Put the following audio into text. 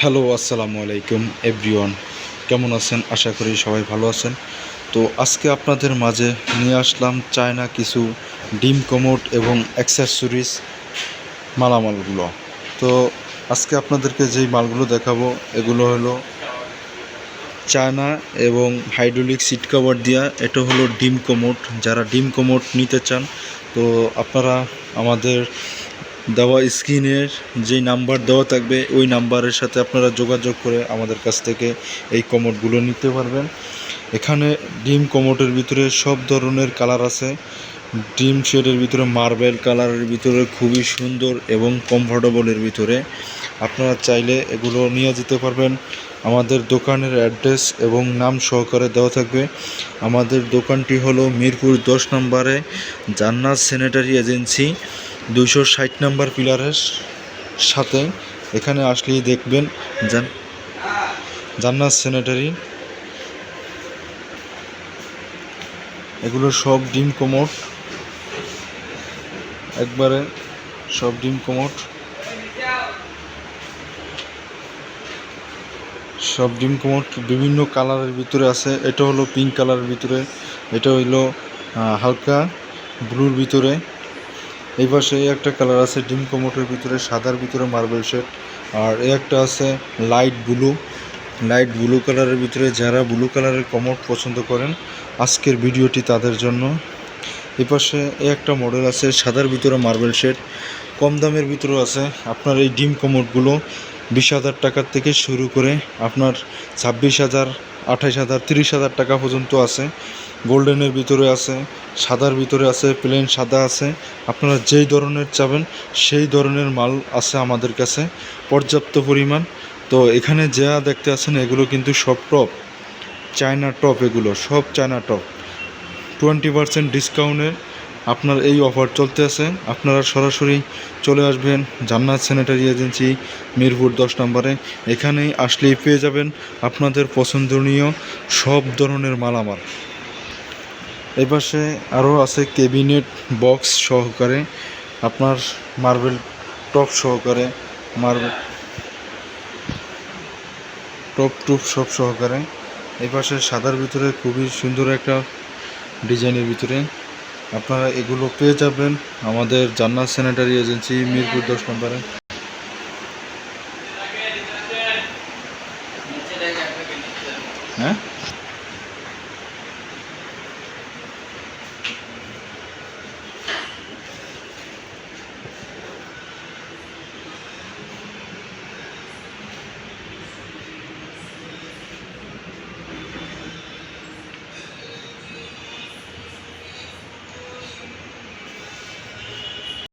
Hello, আসসালামু আলাইকুম everyone. কেমন আছেন? আশা করি সবাই ভালো আছেন। তো আজকে আপনাদের মাঝে নিয়ে আসলাম চায়না কিছু ডিম কোমোড এবং অ্যাক্সেসরিজ মালামালগুলো। তো আজকে আপনাদেরকে যেই মালগুলো দেখাবো এগুলো হলো চায়না এবং হাইড্রোলিক সিট কভার দিয়া। এটা হলো ডিম কোমোড। যারা ডিম কোমোড নিতে চান তো আপনারা আমাদের দেওয়া স্ক্রিনের যেই নাম্বার দেওয়া থাকবে ওই নাম্বারের সাথে আপনারা যোগাযোগ করে আমাদের কাছ থেকে এই কমোডগুলো নিতে পারবেন। এখানে ডিম কমোডের ভিতরে সব ধরনের কালার আছে। ডিম শেডের ভিতরে মার্বেল কালারের ভিতরে খুবই সুন্দর এবং কমফোর্টেবলের ভিতরে আপনারা চাইলে এগুলো নিয়ে যেতে পারবেন। আমাদের দোকানের অ্যাড্রেস এবং নাম সহকারে দেওয়া থাকবে। আমাদের দোকানটি হলো মিরপুর 10 নম্বরে জান্নাত স্যানিটারি এজেন্সি 260 নম্বর পিলারের সাথে। এখানে আসলেই দেখবেন জান্নাত স্যানিটারি। এগুলো সব ডিম কোমোড, একবারে সব ডিম কোমোড, সব ডিম কোমোড বিভিন্ন কালারের ভিতরে আছে। এটা হলো পিঙ্ক কালারের ভিতরে, এটা হইলো হালকা ব্লুর ভিতরে। এই পাশে এই একটা কালার আছে ডিম কোমোটের ভিতরে সাদার ভিতরে মার্বেল শেড। আর এই একটা আছে লাইট ব্লু কালারের ভিতরে। যারা ব্লু কালারের কোমোট পছন্দ করেন আজকের ভিডিওটি তাদের জন্য। এই পাশে এই একটা মডেল আছে সাদার ভিতরে মার্বেল শেড, কম দামের ভিতরেও আছে। আপনার এই ডিম কোমোটগুলো 20,000 টাকার থেকে শুরু করে আপনার 26,000, 28,000, 30,000 টাকা পর্যন্ত আছে। গোল্ডেনের ভিতরে আছে, সাদার ভিতরে আছে, প্লেন সাদা আছে। আপনারা যেই ধরনের চাবেন সেই ধরনের মাল আছে আমাদের কাছে পর্যাপ্ত পরিমাণ। তো এখানে যা দেখতে আছেন এগুলো কিন্তু সব টপ চায়না টপ, এগুলো সব চায়না টপ। 20% ডিসকাউন্টে আপনার এই অফার চলতে আছে। আপনারা সরাসরি চলে আসবেন জান্নাত স্যানিটারি এজেন্সি মিরপুর 10 নম্বরে। এখানেই আসলেই পেয়ে যাবেন আপনাদের পছন্দনীয় সব ধরনের মালামাল। এই পাশে আরও আছে ক্যাবিনেট বক্স সহকারে, আপনার মার্বেল টপ সহকারে, মার্বেল টপ টুপ সব সহকারে। এই পাশে সাদার ভিতরে খুবই সুন্দর একটা ডিজাইনের ভিতরে আপনারা এগুলো পেয়ে যাবেন আমাদের জান্নাত স্যানিটারি এজেন্সি মিরপুর 10 নম্বরে। হ্যাঁ,